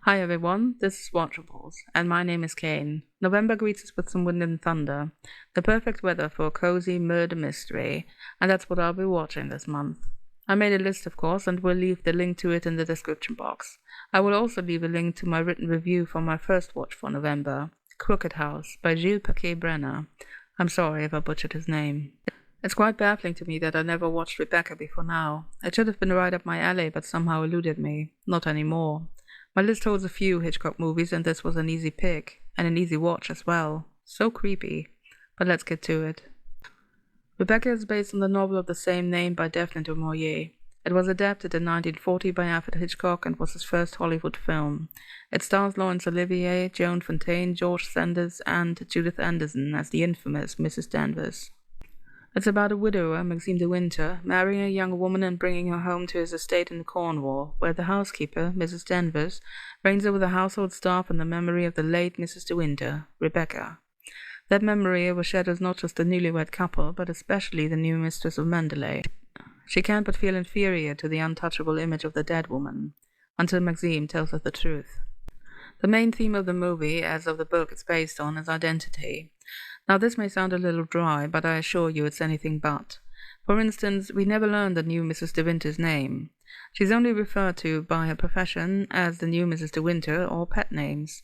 Hi everyone, this is Watchables, and my name is Kane. November greets us with some wind and thunder, the perfect weather for a cozy murder mystery, and that's what I'll be watching this month. I made a list, of course, and will leave the link to it in the description box. I will also leave a link to my written review for my first watch for November, Crooked House by Gilles Paquet-Brenner. I'm sorry if I butchered his name. It's quite baffling to me that I never watched Rebecca before now. It should have been right up my alley, but somehow eluded me. Not anymore. My list holds a few Hitchcock movies, and this was an easy pick, and an easy watch as well. So creepy. But let's get to it. Rebecca is based on the novel of the same name by Daphne du Maurier. It was adapted in 1940 by Alfred Hitchcock and was his first Hollywood film. It stars Laurence Olivier, Joan Fontaine, George Sanders, and Judith Anderson as the infamous Mrs. Danvers. It's about a widower, Maxime de Winter, marrying a young woman and bringing her home to his estate in Cornwall, where the housekeeper, Mrs. Danvers, reigns over the household staff in the memory of the late Mrs. de Winter, Rebecca. That memory overshadows not just the newlywed couple, but especially the new mistress of Mandalay. She can't but feel inferior to the untouchable image of the dead woman, until Maxime tells her the truth. The main theme of the movie, as of the book it's based on, is identity. Now this may sound a little dry, but I assure you it's anything but. For instance, we never learn the new Mrs. de Winter's name. She's only referred to by her profession as the new Mrs. de Winter or pet names.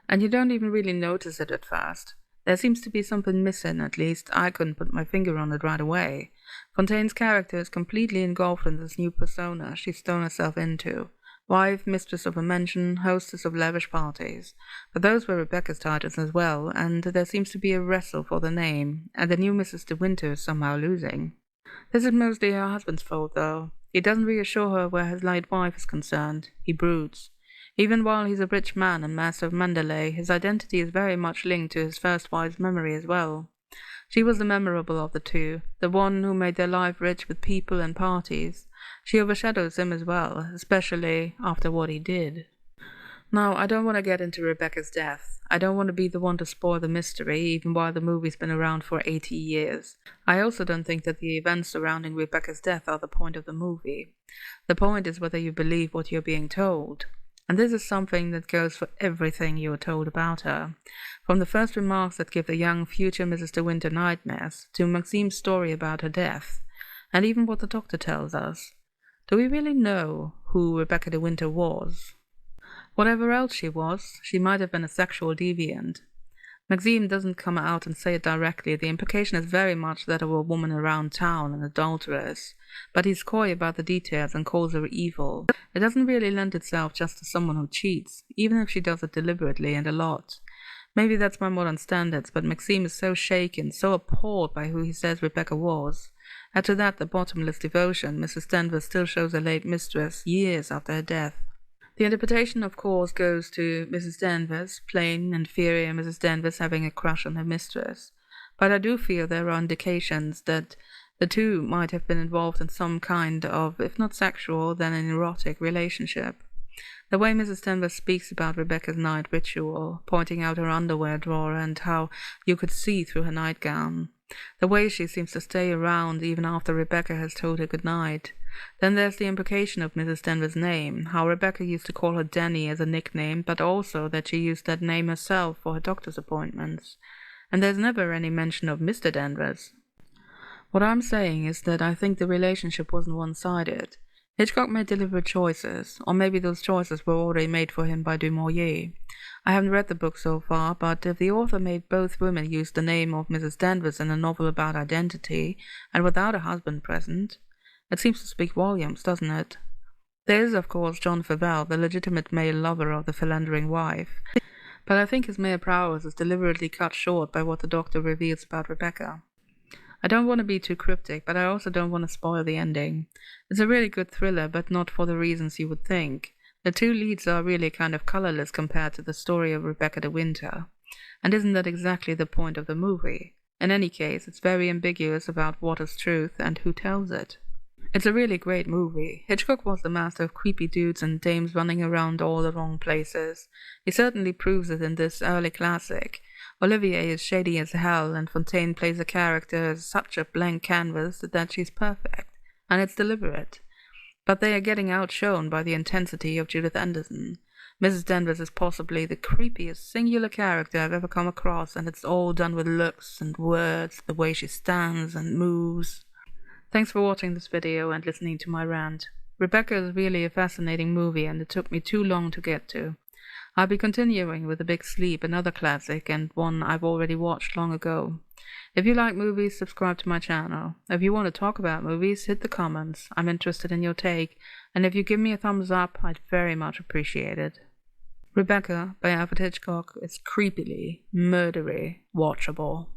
And you don't even really notice it at first. There seems to be something missing, at least I couldn't put my finger on it right away. Fontaine's character is completely engulfed in this new persona she's thrown herself into. Wife, mistress of a mansion, hostess of lavish parties. But those were Rebecca's titles as well, and there seems to be a wrestle for the name, and the new Mrs. de Winter is somehow losing. This is mostly her husband's fault, though. He doesn't reassure her where his late wife is concerned. He broods. Even while he's a rich man and master of Mandalay, his identity is very much linked to his first wife's memory as well. She was the memorable of the two, the one who made their life rich with people and parties. She overshadows him as well, especially after what he did. Now, I don't want to get into Rebecca's death. I don't want to be the one to spoil the mystery, even while the movie's been around for 80 years. I also don't think that the events surrounding Rebecca's death are the point of the movie. The point is whether you believe what you're being told. And this is something that goes for everything you are told about her. From the first remarks that give the young future Mrs. de Winter nightmares, to Maxime's story about her death, and even what the doctor tells us. Do we really know who Rebecca de Winter was? Whatever else she was, she might have been a sexual deviant. Maxime doesn't come out and say it directly. The implication is very much that of a woman around town, an adulteress, but he's coy about the details and calls her evil. It doesn't really lend itself just to someone who cheats, even if she does it deliberately and a lot. Maybe that's by modern standards, but Maxime is so shaken, so appalled by who he says Rebecca was. Add to that the bottomless devotion Mrs. Danvers still shows her late mistress years after her death. The interpretation, of course, goes to Mrs. Danvers, plain, inferior Mrs. Danvers having a crush on her mistress. But I do feel there are indications that the two might have been involved in some kind of, if not sexual, then an erotic relationship. The way Mrs. Danvers speaks about Rebecca's night ritual, pointing out her underwear drawer and how you could see through her nightgown. The way she seems to stay around even after Rebecca has told her good night. Then there's the implication of Mrs. Danvers' name, how Rebecca used to call her Danny as a nickname, but also that she used that name herself for her doctor's appointments. And there's never any mention of Mr. Danvers. What I'm saying is that I think the relationship wasn't one-sided. Hitchcock made deliberate choices, or maybe those choices were already made for him by du Maurier. I haven't read the book so far, but if the author made both women use the name of Mrs. Danvers in a novel about identity, and without a husband present, it seems to speak volumes, doesn't it? There is, of course, John Fabel, the legitimate male lover of the philandering wife, but I think his mere prowess is deliberately cut short by what the doctor reveals about Rebecca. I don't want to be too cryptic, but I also don't want to spoil the ending. It's a really good thriller, but not for the reasons you would think. The two leads are really kind of colorless compared to the story of Rebecca de Winter. And isn't that exactly the point of the movie? In any case, it's very ambiguous about what is truth and who tells it. It's a really great movie. Hitchcock was the master of creepy dudes and dames running around all the wrong places. He certainly proves it in this early classic. Olivier is shady as hell, and Fontaine plays a character as such a blank canvas that she's perfect, and it's deliberate. But they are getting outshone by the intensity of Judith Anderson. Mrs. Danvers is possibly the creepiest singular character I've ever come across, and it's all done with looks and words, the way she stands and moves. Thanks for watching this video and listening to my rant. Rebecca is really a fascinating movie, and it took me too long to get to. I'll be continuing with The Big Sleep, another classic, and one I've already watched long ago. If you like movies, subscribe to my channel. If you want to talk about movies, hit the comments. I'm interested in your take, and if you give me a thumbs up, I'd very much appreciate it. Rebecca by Alfred Hitchcock is creepily, murdery, watchable.